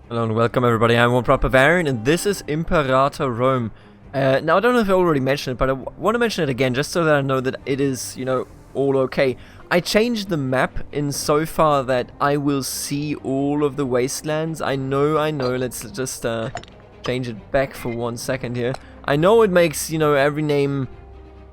Hello and welcome everybody, I'm One Proper Varian and this is Imperator Rome. Now I don't know if I already mentioned it, but I want to mention it again just so that I know that it is, all okay. I changed the map in so far that I will see all of the wastelands. I know, let's just change it back for 1 second here. I know it makes, every name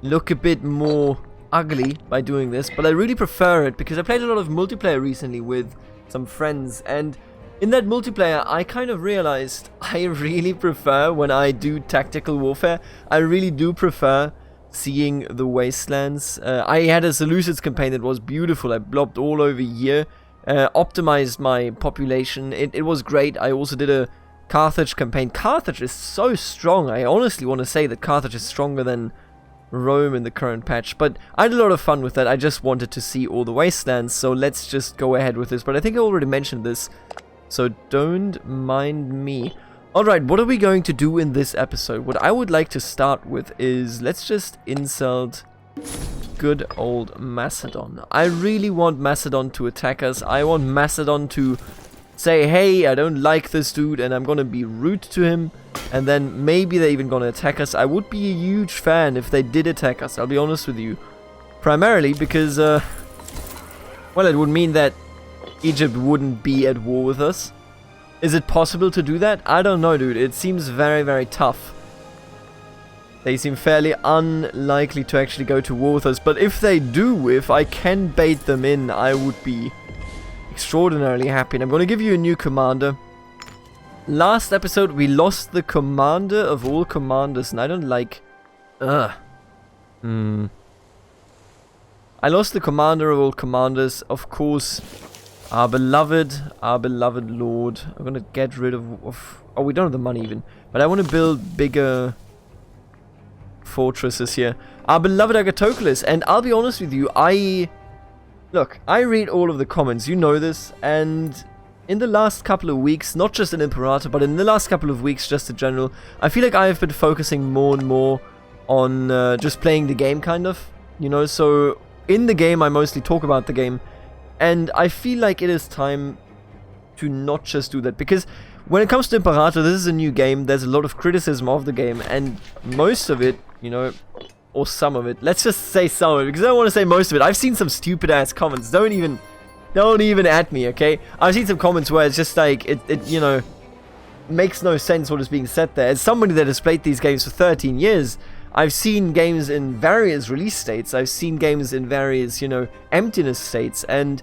look a bit more ugly by doing this, but I really prefer it because I played a lot of multiplayer recently with some friends, and in that multiplayer, I kind of realized I really prefer, when I do tactical warfare, I really do prefer seeing the wastelands. I had a Seleucids campaign that was beautiful. I blobbed all over here, optimized my population. It was great. I also did a Carthage campaign. Carthage is so strong. I honestly want to say that Carthage is stronger than Rome in the current patch, but I had a lot of fun with that. I just wanted to see all the wastelands, so let's just go ahead with this. But I think I already mentioned this, so don't mind me. Alright, what are we going to do in this episode? What I would like to start with is, let's just insult good old Macedon. I really want Macedon to attack us. I want Macedon to say, hey, I don't like this dude and I'm gonna be rude to him. And then maybe they're even gonna attack us. I would be a huge fan if they did attack us, I'll be honest with you. Primarily because, well, it would mean that Egypt wouldn't be at war with us. Is it possible to do that? I don't know, dude. It seems very, very tough. They seem fairly unlikely to actually go to war with us. But if they do, if I can bait them in, I would be extraordinarily happy. And I'm going to give you a new commander. Last episode, we lost the commander of all commanders. And I don't like... I lost the commander of all commanders. Of course... Our beloved lord. I'm gonna get rid of... Oh, we don't have the money even. But I want to build bigger fortresses here. Our beloved Agathocles. And I'll be honest with you, Look, I read all of the comments, you know this. And in the last couple of weeks, not just in Imperator, but in the last couple of weeks just in general, I feel like I've been focusing more and more on just playing the game, kind of. So in the game, I mostly talk about the game. And I feel like it is time to not just do that, because when it comes to Imperator, this is a new game, there's a lot of criticism of the game, and most of it, or some of it, let's just say some of it, because I don't want to say most of it. I've seen some stupid ass comments, don't even at me, okay? I've seen some comments where it's just like, it makes no sense what is being said there. As somebody that has played these games for 13 years, I've seen games in various release states. I've seen games in various, emptiness states. And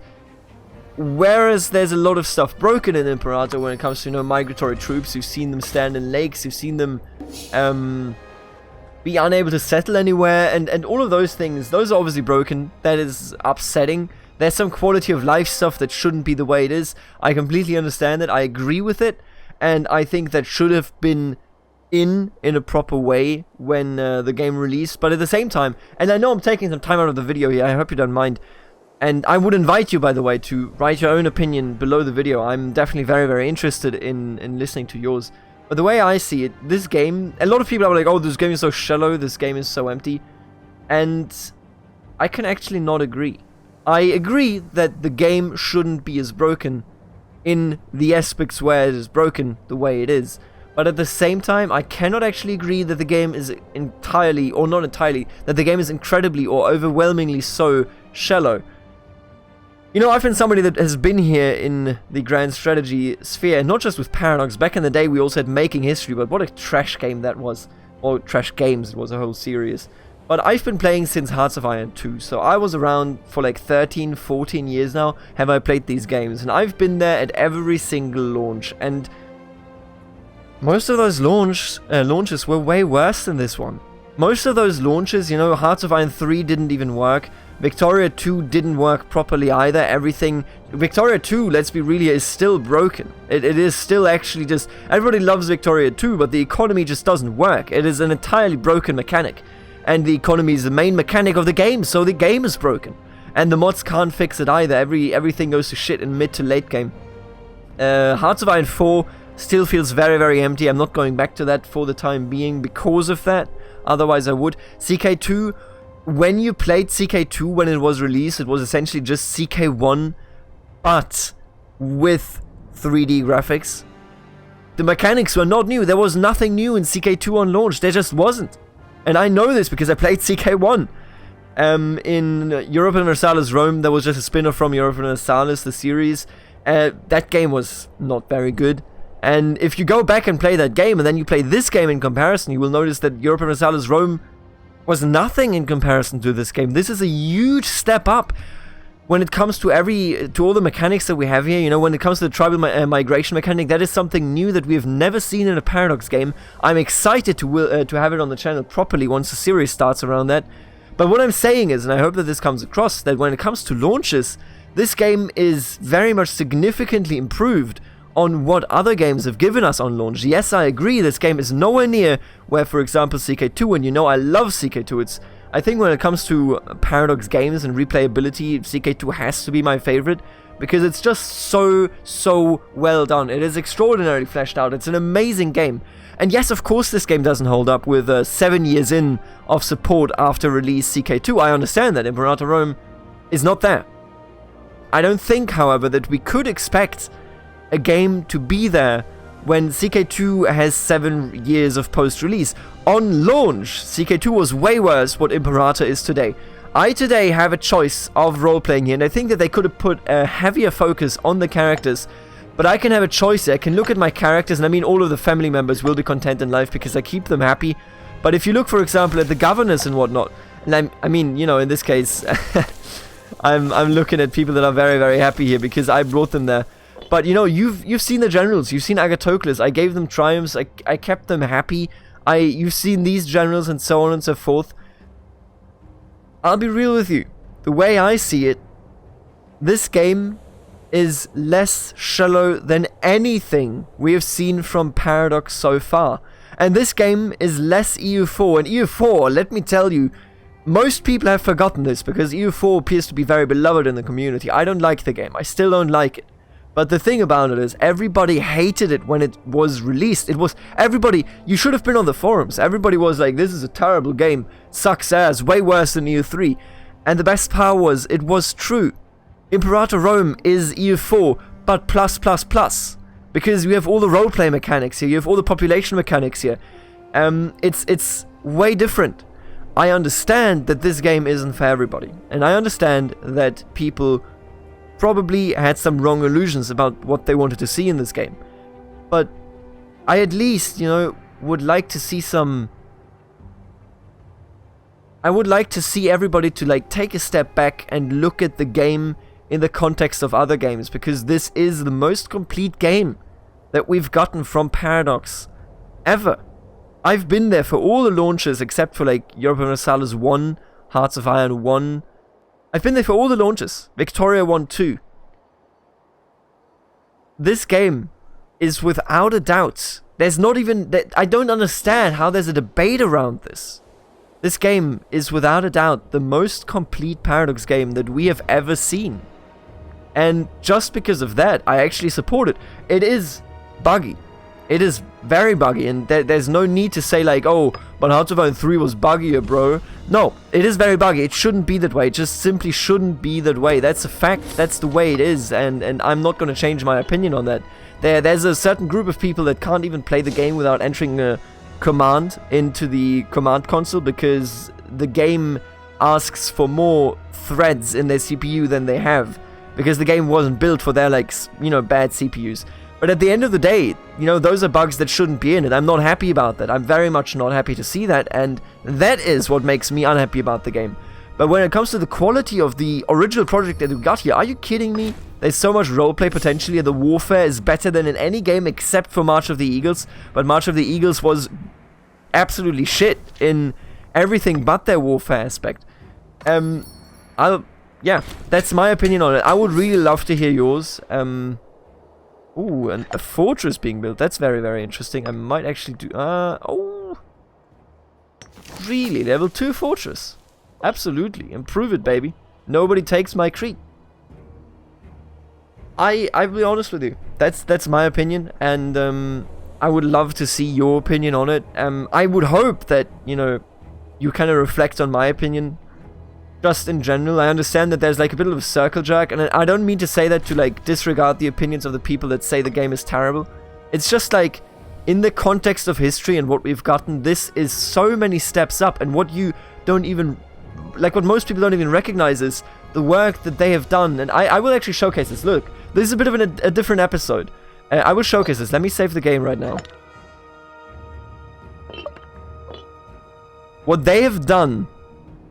whereas there's a lot of stuff broken in Imperator when it comes to, migratory troops, you've seen them stand in lakes, you've seen them be unable to settle anywhere, and all of those things, those are obviously broken. That is upsetting. There's some quality of life stuff that shouldn't be the way it is. I completely understand it. I agree with it. And I think that should have been in a proper way when the game released, but at the same time, and I know I'm taking some time out of the video here, I hope you don't mind, and I would invite you, by the way, to write your own opinion below the video. I'm definitely very, very interested in listening to yours. But the way I see it, this game, a lot of people are like, oh, this game is so shallow, this game is so empty, and I can actually not agree. I agree that the game shouldn't be as broken in the aspects where it is broken the way it is. But at the same time, I cannot actually agree that the game is entirely, or not entirely, that the game is incredibly or overwhelmingly so shallow. I've been somebody that has been here in the grand strategy sphere, not just with Paradox. Back in the day, we also had Making History, but what a trash game that was. Or trash games, it was a whole series. But I've been playing since Hearts of Iron 2, so I was around for like 13, 14 years now, have I played these games. And I've been there at every single launch, and most of those launches were way worse than this one. Most of those launches, Hearts of Iron 3 didn't even work. Victoria 2 didn't work properly either. Everything... Victoria 2, let's be real, is still broken. It is still actually just... Everybody loves Victoria 2, but the economy just doesn't work. It is an entirely broken mechanic. And the economy is the main mechanic of the game, so the game is broken. And the mods can't fix it either. Everything goes to shit in mid to late game. Hearts of Iron 4... still feels very, very empty. I'm not going back to that for the time being because of that. Otherwise, I would. CK2, when you played CK2 when it was released, it was essentially just CK1, but with 3D graphics. The mechanics were not new. There was nothing new in CK2 on launch. There just wasn't. And I know this because I played CK1. In Europa Universalis Rome, there was just a spin-off from Europa Universalis, the series. That game was not very good. And if you go back and play that game, and then you play this game in comparison, you will notice that Europa Universalis Rome was nothing in comparison to this game. This is a huge step up when it comes to all the mechanics that we have here. You know, when it comes to the tribal migration mechanic, that is something new that we have never seen in a Paradox game. I'm excited to have it on the channel properly once the series starts around that. But what I'm saying is, and I hope that this comes across, that when it comes to launches, this game is very much significantly improved on what other games have given us on launch. Yes, I agree, this game is nowhere near where, for example, CK2, and you know I love CK2, I think when it comes to Paradox games and replayability, CK2 has to be my favorite, because it's just so well done. It is extraordinarily fleshed out. It's an amazing game. And yes, of course this game doesn't hold up with 7 years in of support after release CK2. I understand that Imperator Rome is not there. I don't think, however, that we could expect a game to be there when CK2 has 7 years of post-release. On launch, CK2 was way worse what Imperator is today. I today have a choice of role-playing here, and I think that they could have put a heavier focus on the characters. But I can have a choice here. I can look at my characters, and I mean all of the family members will be content in life because I keep them happy. But if you look, for example, at the governors and whatnot, and I mean, you know, in this case, I'm looking at people that are very, very happy here because I brought them there. But you know, you've seen the generals, you've seen Agathocles. I gave them triumphs. I kept them happy. You've seen these generals and so on and so forth. I'll be real with you. The way I see it, this game is less shallow than anything we have seen from Paradox so far. And this game is less EU4. And EU4, let me tell you, most people have forgotten this because EU4 appears to be very beloved in the community. I don't like the game. I still don't like it. But the thing about it is, everybody hated it when it was released. It was, everybody, you should have been on the forums. Everybody was like, this is a terrible game, sucks ass, way worse than EU3. And the best part was, it was true. Imperator Rome is EU4, but plus. Because you have all the roleplay mechanics here, you have all the population mechanics here. It's way different. I understand that this game isn't for everybody. And I understand that people probably had some wrong illusions about what they wanted to see in this game. But I at least, you know, would like to see some... I would like to see everybody to like take a step back and look at the game in the context of other games, because this is the most complete game that we've gotten from Paradox ever. I've been there for all the launches except for like Europa Universalis 1, Hearts of Iron 1. I've been there for all the launches. Victoria 1, 2. This game is without a doubt. There's not even... I don't understand how there's a debate around this. This game is without a doubt the most complete Paradox game that we have ever seen. And just because of that, I actually support it. It is buggy. It is very buggy, and there's no need to say like, oh, but Hearts of Iron 3 was buggier, bro. No, it is very buggy. It shouldn't be that way. It just simply shouldn't be that way. That's a fact. That's the way it is, and I'm not going to change my opinion on that. There's a certain group of people that can't even play the game without entering a command into the command console, because the game asks for more threads in their CPU than they have, because the game wasn't built for their, like, you know, bad CPUs. But at the end of the day, you know, those are bugs that shouldn't be in it. I'm not happy about that. I'm very much not happy to see that, and that is what makes me unhappy about the game. But when it comes to the quality of the original project that we got here, are you kidding me? There's so much roleplay potentially, and the warfare is better than in any game except for March of the Eagles. But March of the Eagles was absolutely shit in everything but their warfare aspect. Yeah, that's my opinion on it. I would really love to hear yours. Ooh, and a fortress being built. That's very, very interesting. I might actually do... oh. Really? Level 2 fortress? Absolutely. Improve it, baby. Nobody takes my Crete. I'll be honest with you. That's my opinion, and I would love to see your opinion on it. I would hope that, you know, you kind of reflect on my opinion. Just in general, I understand that there's like a bit of a circle jerk, and I don't mean to say that to like disregard the opinions of the people that say the game is terrible. It's just like, in the context of history and what we've gotten, this is so many steps up, and what you don't even, like what most people don't even recognize is the work that they have done. And I will actually showcase this. Look, this is a bit of a different episode. I will showcase this. Let me save the game right now. What they have done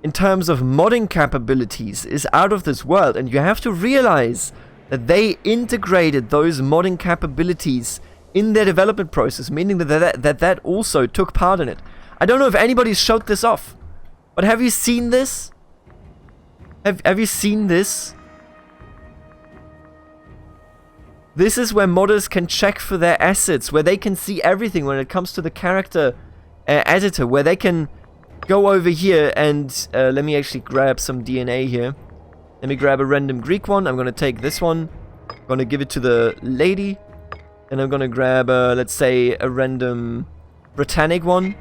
in terms of modding capabilities is out of this world, and you have to realize that they integrated those modding capabilities in their development process, meaning that also took part in it. I don't know if anybody's showed this off, but have you seen this? Have you seen this? This is where modders can check for their assets, where they can see everything when it comes to the character editor, where they can go over here and let me actually grab some DNA here. Let me grab a random Greek one. I'm gonna take this one. I'm gonna give it to the lady. And I'm gonna grab, let's say, a random Britannic one.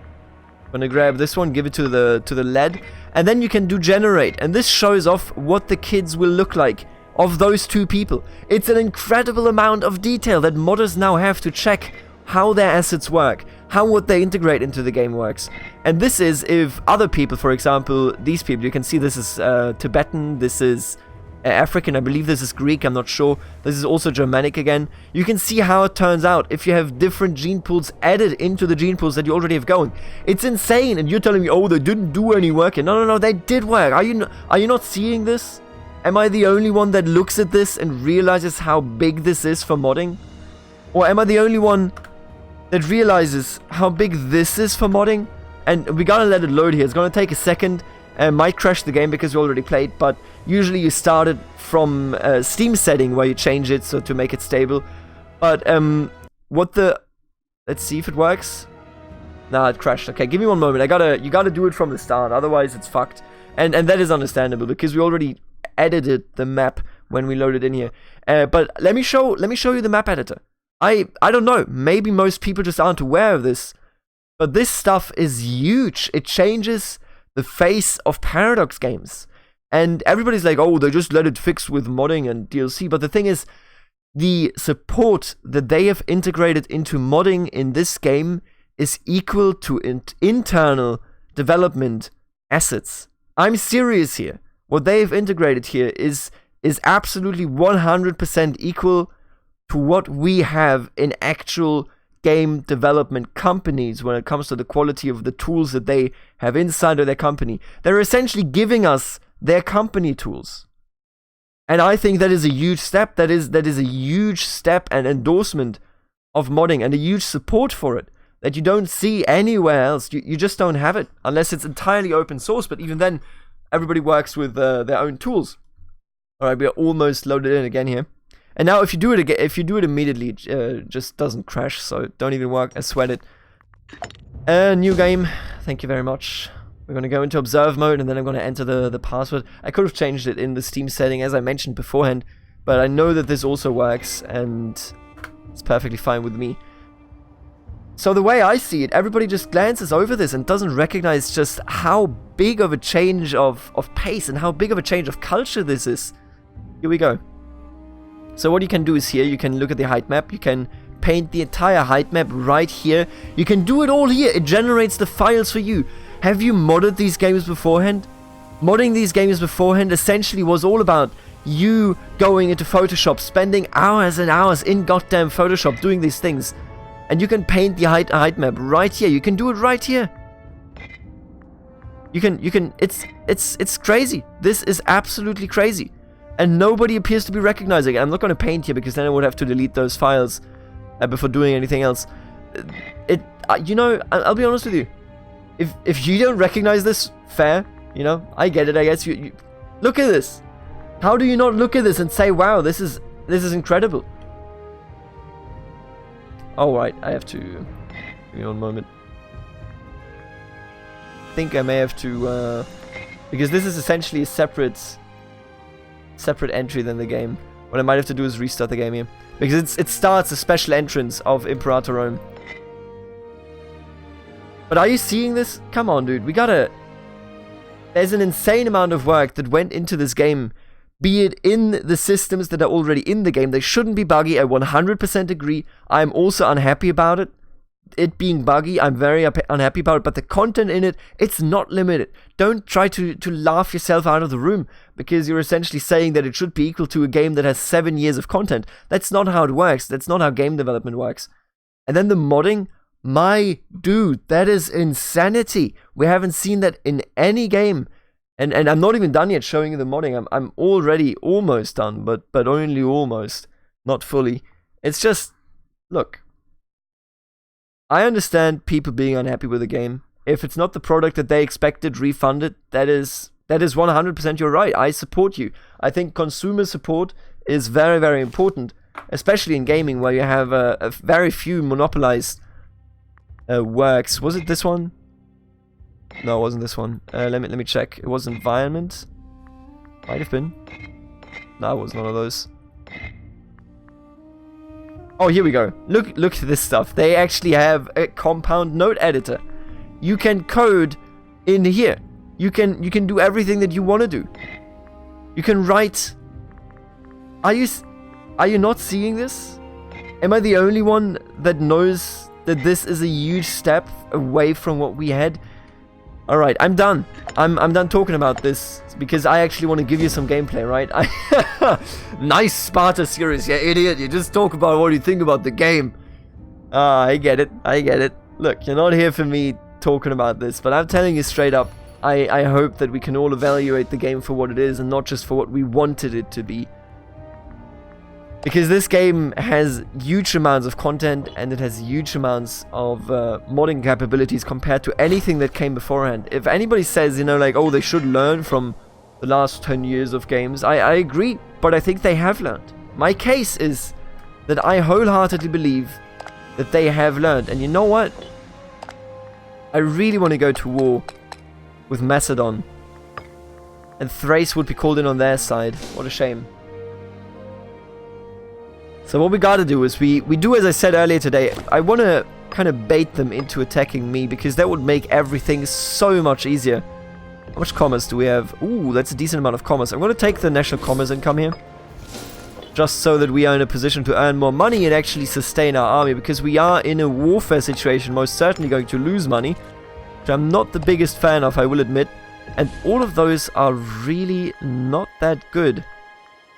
I'm gonna grab this one, give it to the lad. And then you can do generate. And this shows off what the kids will look like of those two people. It's an incredible amount of detail that modders now have to check how their assets work, how what they integrate into the game works. And this is if other people, for example, these people, you can see this is Tibetan, this is African, I believe this is Greek, I'm not sure. This is also Germanic again. You can see how it turns out if you have different gene pools added into the gene pools that you already have going. It's insane, and you're telling me, oh, they didn't do any work. No, they did work. Are you not seeing this? Am I the only one that looks at this and realizes how big this is for modding? Or am I the only one that realizes how big this is for modding? And we gotta let it load here. It's gonna take a second. Might crash the game because you already played, but usually you start it from Steam setting where you change it so to make it stable. But let's see if it works. Nah, it crashed. Okay, give me one moment. You gotta do it from the start, otherwise it's fucked. And that is understandable because we already edited the map when we loaded in here. But let me show you the map editor. I don't know, maybe most people just aren't aware of this, but this stuff is huge. It changes the face of Paradox games. And everybody's like, oh, they just let it fix with modding and DLC. But the thing is, the support that they have integrated into modding in this game is equal to internal development assets. I'm serious here. What they have integrated here is absolutely 100% equal to what we have in actual game development companies when it comes to the quality of the tools that they have inside of their company. They're essentially giving us their company tools. And I think that is a huge step. That is a huge step and endorsement of modding and a huge support for it that you don't see anywhere else. You just don't have it unless it's entirely open source. But even then, everybody works with their own tools. All right, we are almost loaded in again here. And now if you do it again, if you do it immediately, it just doesn't crash, so don't even sweat it. New game. Thank you very much. We're going to go into observe mode, and then I'm going to enter the password. I could have changed it in the Steam setting, as I mentioned beforehand, but I know that this also works, and it's perfectly fine with me. So the way I see it, everybody just glances over this and doesn't recognize just how big of a change of pace and how big of a change of culture this is. Here we go. So what you can do is here, you can look at the height map, you can paint the entire height map right here. You can do it all here, it generates the files for you. Have you modded these games beforehand? Modding these games beforehand essentially was all about you going into Photoshop, spending hours and hours in goddamn Photoshop doing these things. And you can paint the height map right here, you can do it right here. It's crazy. This is absolutely crazy. And nobody appears to be recognizing it. I'm not going to paint here because then I would have to delete those files before doing anything else. You know, I'll be honest with you. If you don't recognize this, fair. You know, I get it. I guess you look at this. How do you not look at this and say, "Wow, this is incredible"? All right, I have to. Give me one moment. I think I may have to because this is essentially a separate entry than the game. What I might have to do is restart the game here. Because it starts a special entrance of Imperator Rome. But are you seeing this? Come on, dude. There's an insane amount of work that went into this game. Be it in the systems that are already in the game. They shouldn't be buggy. I 100% agree. I'm also unhappy about it. it being buggy, I'm very unhappy about it, but the content in it, it's not limited. Don't try to laugh yourself out of the room, because you're essentially saying that it should be equal to a game that has 7 years of content. That's not how it works. That's not how game development works. And then the modding, my dude, that is insanity. We haven't seen that in any game. And I'm not even done yet showing you the modding. I'm already almost done, but only almost, not fully. It's just, look, I understand people being unhappy with the game. If it's not the product that they expected, refund it. That is 100% your right. I support you. I think consumer support is very, very important, especially in gaming where you have a very few monopolized works. Was it this one? No, it wasn't this one. Let me check. It was environment. Might have been. No, it was none of those. Oh, here we go. Look at this stuff. They actually have a compound node editor. You can code in here. You can do everything that you want to do. You can write. Are you not seeing this? Am I the only one that knows that this is a huge step away from what we had? Alright, I'm done. I'm done talking about this because I actually want to give you some gameplay, right? Nice Sparta series, you idiot. You just talk about what you think about the game. I get it. I get it. Look, you're not here for me talking about this, but I'm telling you straight up, I hope that we can all evaluate the game for what it is and not just for what we wanted it to be. Because this game has huge amounts of content and it has huge amounts of modding capabilities compared to anything that came beforehand. If anybody says, you know, like, oh, they should learn from the last 10 years of games, I agree, but I think they have learned. My case is that I wholeheartedly believe that they have learned. And you know what? I really want to go to war with Macedon. And Thrace would be called in on their side. What a shame. So what we gotta do is we do, as I said earlier today, I want to kind of bait them into attacking me because that would make everything so much easier. How much commerce do we have? Ooh, that's a decent amount of commerce. I'm going to take the national commerce income here. Just so that we are in a position to earn more money and actually sustain our army, because we are in a warfare situation, most certainly going to lose money, which I'm not the biggest fan of, I will admit. And all of those are really not that good.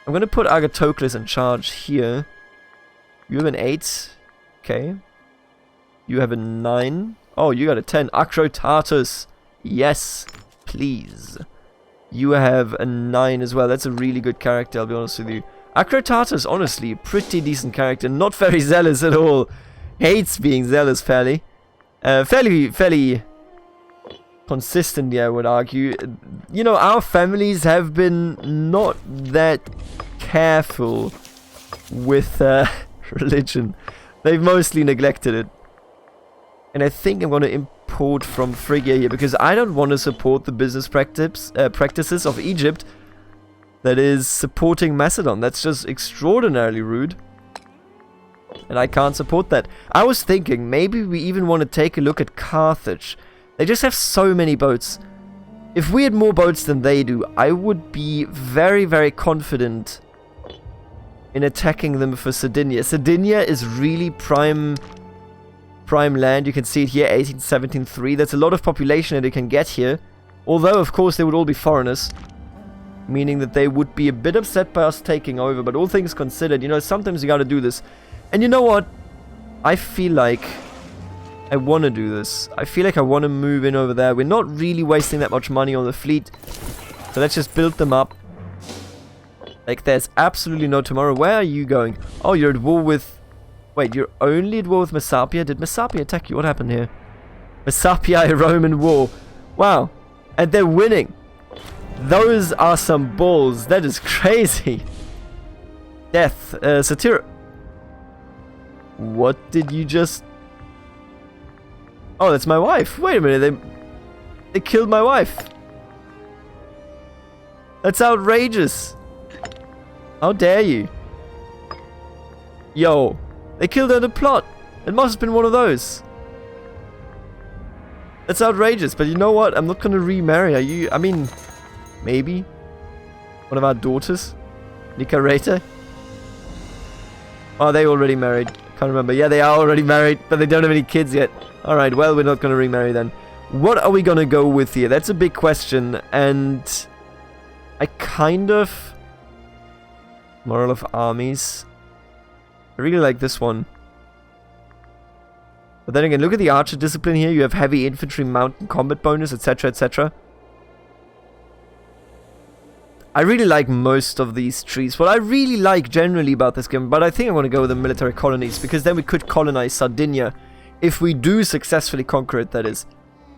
I'm going to put Agathocles in charge here. You have an 8. Okay. You have a 9. Oh, you got a 10. Acrotatus. Yes, please. You have a 9 as well. That's a really good character, I'll be honest with you. Acrotatus, honestly, pretty decent character. Not very zealous at all. Hates being zealous, fairly. Fairly consistently, I would argue. You know, our families have been not that careful with religion. They've mostly neglected it. And I think I'm going to import from Phrygia here, because I don't want to support the business practices of Egypt that is supporting Macedon. That's just extraordinarily rude. And I can't support that. I was thinking maybe we even want to take a look at Carthage. They just have so many boats. If we had more boats than they do, I would be very, very confident in attacking them for Sardinia. Sardinia is really prime land. You can see it here, 1817-3. That's a lot of population that they can get here. Although, of course, they would all be foreigners. Meaning that they would be a bit upset by us taking over. But all things considered, you know, sometimes you gotta do this. And you know what? I feel like I want to do this. I feel like I want to move in over there. We're not really wasting that much money on the fleet. So let's just build them up. Like, there's absolutely no tomorrow. Where are you going? Oh, you're at war with... Wait, you're only at war with Messapia? Did Messapia attack you? What happened here? Messapia, Roman war. Wow. And they're winning. Those are some balls. That is crazy. Death. Satira. What did you just... Oh, that's my wife. Wait a minute. They killed my wife. That's outrageous. How dare you? Yo. They killed her in a plot. It must have been one of those. That's outrageous. But you know what? I'm not going to remarry her. I mean, maybe. One of our daughters. Nicareta. Oh, they already married. Can't remember. Yeah, they are already married, but they don't have any kids yet. Alright, well, we're not gonna remarry then. What are we gonna go with here? That's a big question, and I kind of... Moral of armies. I really like this one. But then again, look at the archer discipline here. You have heavy infantry, mountain combat bonus, etc, etc. I really like most of these trees. What I really like generally about this game, but I think I'm going to go with the military colonies, because then we could colonize Sardinia if we do successfully conquer it, that is.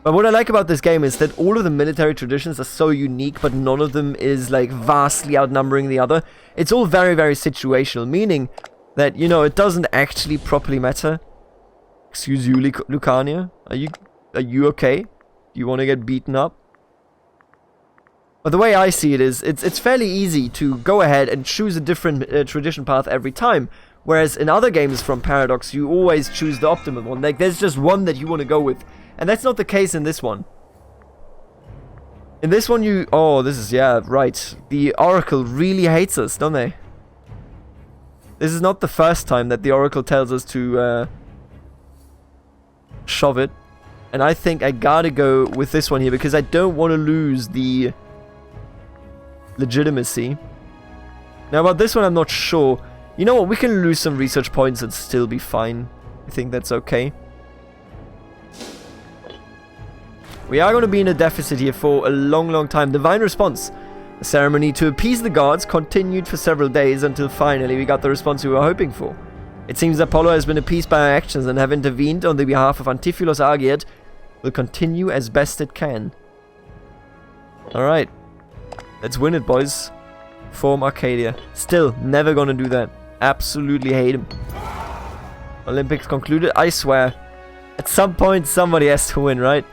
But what I like about this game is that all of the military traditions are so unique, but none of them is like vastly outnumbering the other. It's all very, very situational, meaning that, you know, it doesn't actually properly matter. Excuse you, Lucania? Are you okay? Do you want to get beaten up? But the way I see it is, it's fairly easy to go ahead and choose a different tradition path every time. Whereas in other games from Paradox, you always choose the optimal one. Like, there's just one that you want to go with. And that's not the case in this one. In this one you... Oh, this is... Yeah, right. The Oracle really hates us, don't they? This is not the first time that the Oracle tells us to... shove it. And I think I gotta go with this one here, because I don't want to lose the legitimacy. Now about this one I'm not sure. You know what, we can lose some research points and still be fine. I think that's okay. We are going to be in a deficit here for a long, long time. Divine response. The ceremony to appease the gods continued for several days until finally we got the response we were hoping for. It seems Apollo has been appeased by our actions and have intervened on the behalf of Antiphilos Argiad. Will continue as best it can. Alright. Let's win it, boys. Form Arcadia. Still, never gonna do that. Absolutely hate him. Olympics concluded. I swear. At some point, somebody has to win, right?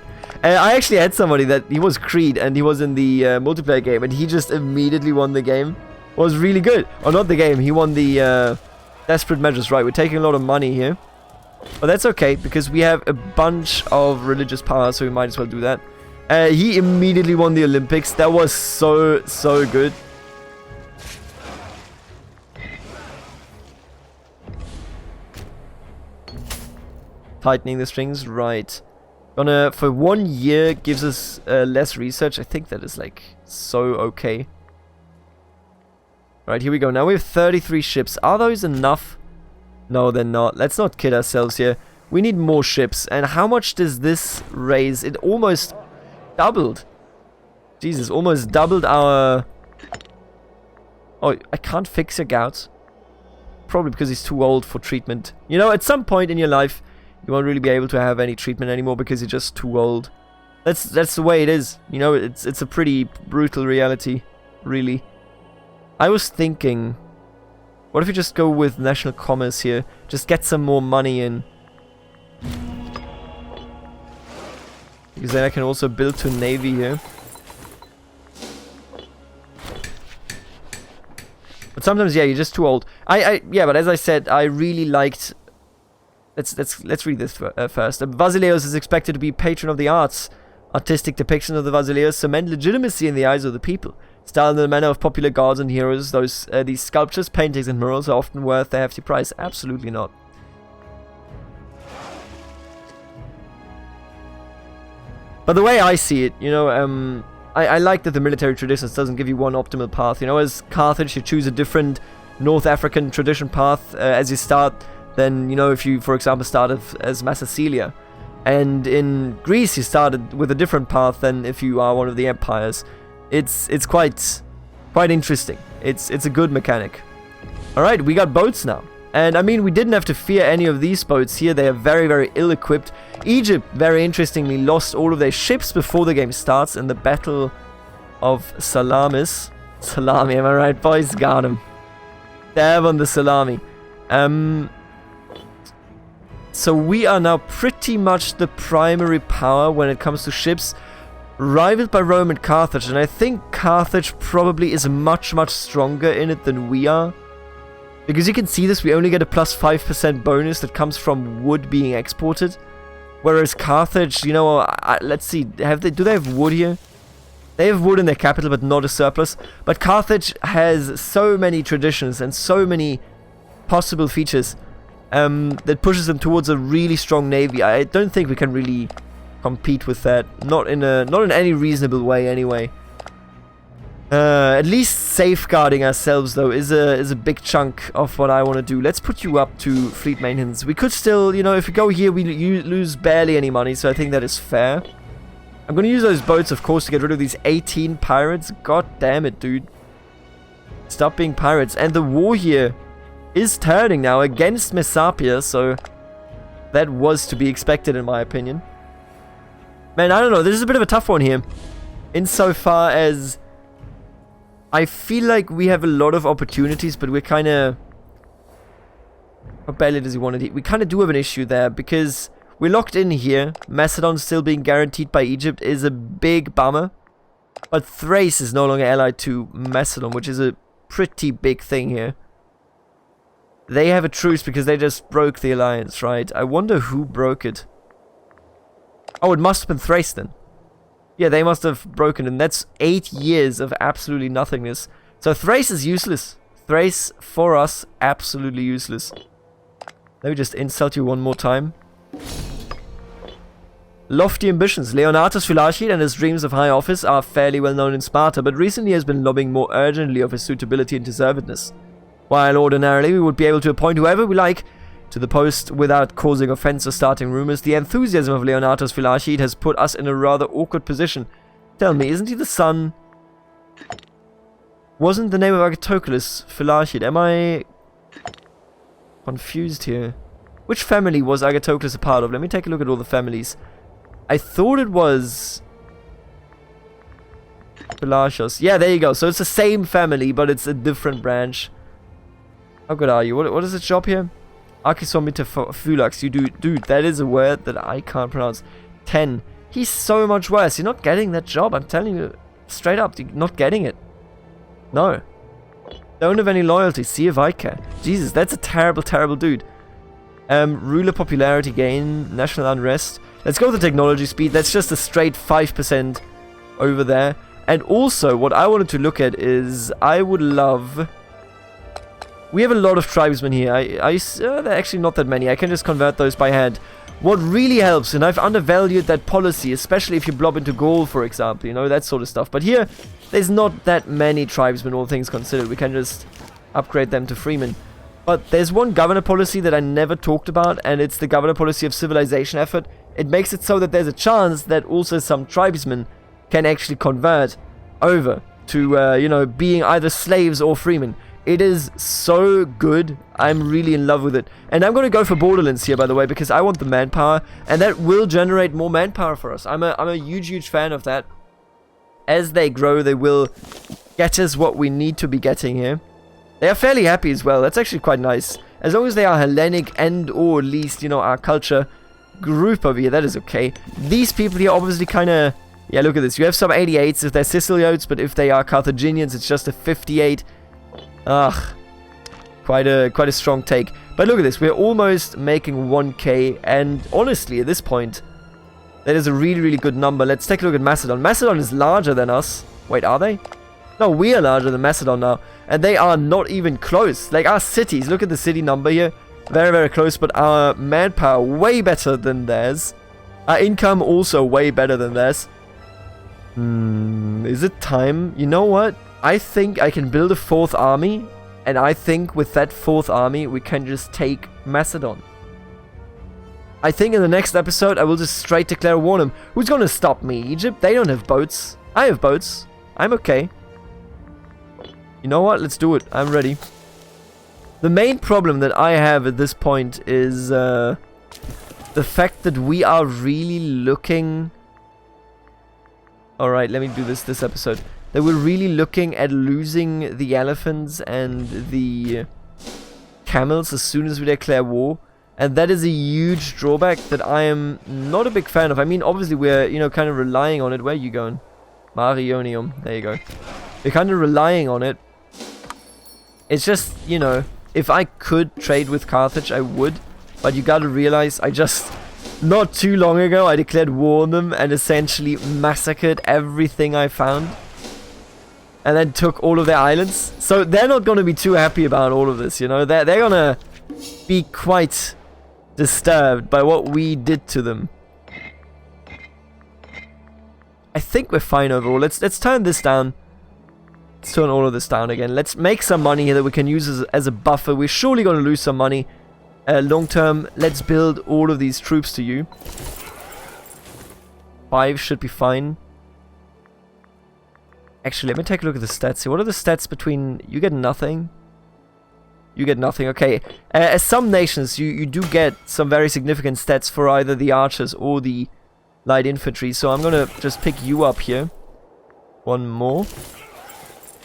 I actually had somebody that he was Creed and he was in the multiplayer game and he just immediately won the game. Was really good. Or not the game, he won the desperate measures, right? We're taking a lot of money here. But that's okay, because we have a bunch of religious power, so we might as well do that. He immediately won the Olympics. That was so good. Tightening the strings, right. Gonna, for 1 year, gives us less research. I think that is like so okay. Right, here we go. Now we have 33 ships. Are those enough? No, they're not. Let's not kid ourselves here. We need more ships. And how much does this raise? It almost doubled. Jesus, almost doubled our... Oh, I can't fix your gout. Probably because he's too old for treatment. You know, at some point in your life, you won't really be able to have any treatment anymore because you're just too old. That's the way it is. You know, it's a pretty brutal reality, really. I was thinking, what if we just go with national commerce here? Just get some more money in. Because then I can also build to a navy here. But sometimes, yeah, you're just too old. Yeah, but as I said, I really liked... Let's read this first. Basileus is expected to be patron of the arts. Artistic depictions of the Basileus cement legitimacy in the eyes of the people. Styled in the manner of popular gods and heroes, these sculptures, paintings, and murals are often worth their hefty price. Absolutely not. But the way I see it, you know, I like that the military traditions doesn't give you one optimal path. You know, as Carthage, you choose a different North African tradition path as you start than, you know, if you, for example, started as Massacelia. And in Greece, you started with a different path than if you are one of the empires. It's quite interesting. It's a good mechanic. All right, we got boats now. And I mean, we didn't have to fear any of these boats here. They are very, very ill-equipped. Egypt, very interestingly, lost all of their ships before the game starts in the Battle of Salamis. Salami, am I right, boys? Got him. Dab on the salami. So we are now pretty much the primary power when it comes to ships, rivaled by Rome and Carthage. And I think Carthage probably is much, much stronger in it than we are. Because you can see this, we only get a plus 5% bonus that comes from wood being exported. Whereas Carthage, you know, let's see, do they have wood here? They have wood in their capital, but not a surplus. But Carthage has so many traditions and so many possible features that pushes them towards a really strong navy. I don't think we can really compete with that. Not in any reasonable way, anyway. At least safeguarding ourselves, though, is a big chunk of what I want to do. Let's put you up to fleet maintenance. We could still, you know, if we go here, we lose barely any money, so I think that is fair. I'm going to use those boats, of course, to get rid of these 18 pirates. God damn it, dude. Stop being pirates. And the war here is turning now against Messapia, so that was to be expected, in my opinion. Man, I don't know. This is a bit of a tough one here. Insofar as I feel like we have a lot of opportunities, but we're kind of... What barely does he want to do? We kind of do have an issue there, because we're locked in here. Macedon still being guaranteed by Egypt is a big bummer. But Thrace is no longer allied to Macedon, which is a pretty big thing here. They have a truce because they just broke the alliance, right? I wonder who broke it. Oh, it must have been Thrace then. Yeah, they must have broken, and that's 8 years of absolutely nothingness. So Thrace is useless. Thrace, for us, absolutely useless. Let me just insult you one more time. Lofty ambitions. Leonatus Philarchid and his dreams of high office are fairly well known in Sparta, but recently has been lobbying more urgently of his suitability and deservedness. While ordinarily we would be able to appoint whoever we like to the post without causing offense or starting rumors, the enthusiasm of Leonatus Philarchid has put us in a rather awkward position. Tell me, isn't he the son? Wasn't the name of Agathocles Philarchid? Am I confused here? Which family was Agathocles a part of? Let me take a look at all the families. I thought it was Philachos. Yeah, there you go. So it's the same family, but it's a different branch. How good are you? What is its job here? Archisomitophulax. You do, dude, that is a word that I can't pronounce. 10. He's so much worse. You're not getting that job. I'm telling you straight up. You're not getting it. No. Don't have any loyalty. See if I can. Jesus, that's a terrible, terrible dude. Ruler popularity gain. National unrest. Let's go with the technology speed. That's just a straight 5% over there. And also, what I wanted to look at is I would love... We have a lot of tribesmen here. There are actually not that many. I can just convert those by hand. What really helps, and I've undervalued that policy, especially if you blob into Gaul, for example, you know, that sort of stuff. But here, there's not that many tribesmen, all things considered. We can just upgrade them to freemen. But there's one governor policy that I never talked about, and it's the governor policy of civilization effort. It makes it so that there's a chance that also some tribesmen can actually convert over to, you know, being either slaves or freemen. It is so good. I'm really in love with it. And I'm going to go for borderlands here, by the way, because I want the manpower, and that will generate more manpower for us. I'm a huge fan of that. As they grow, they will get us what we need to be getting here. They are fairly happy as well. That's actually quite nice. As long as they are Hellenic and or at least, you know, our culture group over here, that is okay. These people here obviously kind of... Yeah, look at this. You have some 88s if they're Siciliotes, but if they are Carthaginians, it's just a 58. Ugh. Quite a strong take. But look at this. We're almost making 1k, and honestly, at this point, that is a really, really good number. Let's take a look at Macedon. Macedon is larger than us. Wait, are they? No, we are larger than Macedon now. And they are not even close. Like, our cities, look at the city number here. Very, very close, but our manpower way better than theirs. Our income also way better than theirs. Is it time? You know what? I think I can build a 4th army, and I think with that 4th army, we can just take Macedon. I think in the next episode, I will just straight declare war on them. Who's going to stop me? Egypt? They don't have boats. I have boats. I'm okay. You know what? Let's do it. I'm ready. The main problem that I have at this point is the fact that we are really looking... Alright, let me do this episode. That we're really looking at losing the elephants and the camels as soon as we declare war. And that is a huge drawback that I am not a big fan of. I mean, obviously we're, you know, kind of relying on it. Where are you going? Marionium. There you go. We're kind of relying on it. It's just, you know, if I could trade with Carthage, I would. But you gotta realize, I just... Not too long ago, I declared war on them and essentially massacred everything I found. And then took all of their islands. So they're not going to be too happy about all of this, you know. They're going to be quite disturbed by what we did to them. I think we're fine overall. Let's turn this down. Let's turn all of this down again. Let's make some money here that we can use as a buffer. We're surely going to lose some money long term. Let's build all of these troops to you. 5 should be fine. Actually, let me take a look at the stats here. What are the stats between... You get nothing. You get nothing. Okay. As some nations, you do get some very significant stats for either the archers or the light infantry. So I'm going to just pick you up here. One more.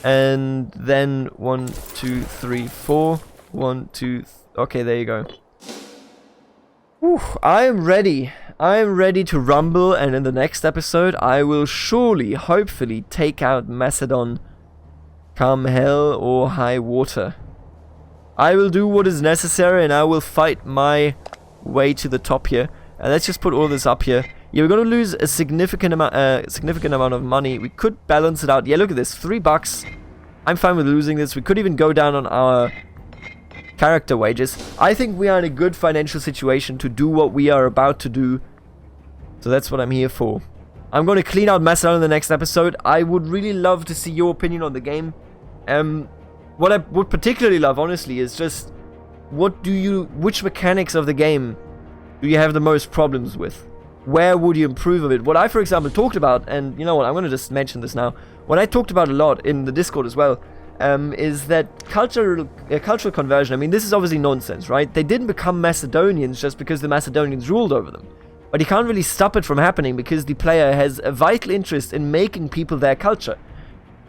And then 1, 2, 3, 4. 1, 2... Okay, there you go. Whew, I am ready. I am ready to rumble, and in the next episode, I will surely, hopefully, take out Macedon, come hell or high water. I will do what is necessary, and I will fight my way to the top here. And let's just put all this up here. Yeah, we're gonna lose a significant amount of money. We could balance it out. Yeah, look at this, $3. I'm fine with losing this. We could even go down on our character wages. I think we are in a good financial situation to do what we are about to do. So that's what I'm here for. I'm going to clean out Macedon in the next episode. I would really love to see your opinion on the game. What I would particularly love, honestly, is just which mechanics of the game do you have the most problems with? Where would you improve a bit? What I, for example, talked about, and you know what, I'm going to just mention this now. What I talked about a lot in the Discord as well, is that cultural conversion. I mean, this is obviously nonsense, right? They didn't become Macedonians just because the Macedonians ruled over them. But you can't really stop it from happening because the player has a vital interest in making people their culture.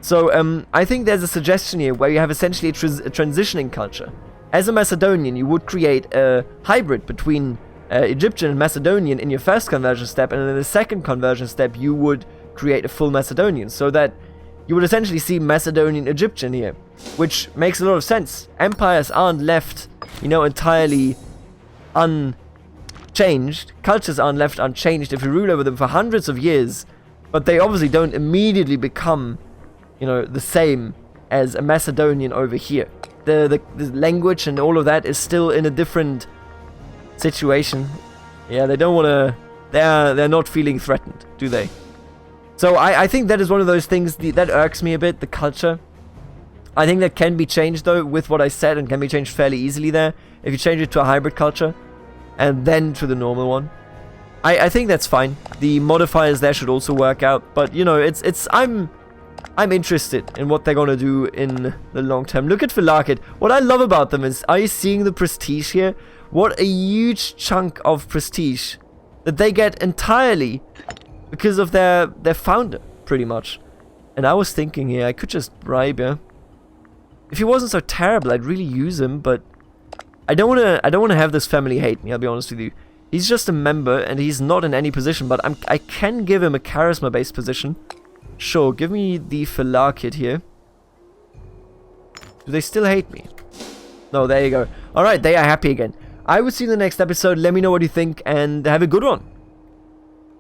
So I think there's a suggestion here where you have essentially a transitioning culture. As a Macedonian, you would create a hybrid between Egyptian and Macedonian in your first conversion step, and in the second conversion step you would create a full Macedonian, so that you would essentially see Macedonian Egyptian here, which makes a lot of sense. Empires aren't left, you know, entirely unchanged. Cultures aren't left unchanged if you rule over them for hundreds of years, but they obviously don't immediately become, you know, the same as a Macedonian over here. The language and all of that is still in a different situation. Yeah, they don't want to... They're not feeling threatened, do they? So I think that is one of those things that irks me a bit, the culture. I think that can be changed, though, with what I said, and can be changed fairly easily there. If you change it to a hybrid culture, and then to the normal one. I think that's fine. The modifiers there should also work out, but, you know, I'm interested in what they're gonna do in the long term. Look at Philakid. What I love about them is, are you seeing the prestige here? What a huge chunk of prestige that they get entirely because of their founder, pretty much. And I was thinking here, I could just bribe him. If he wasn't so terrible, I'd really use him, but I don't wanna have this family hate me, I'll be honest with you. He's just a member, and he's not in any position, but I can give him a charisma-based position. Sure, give me the Philakid here. Do they still hate me? No, there you go. Alright, they are happy again. I will see you in the next episode. Let me know what you think, and have a good one.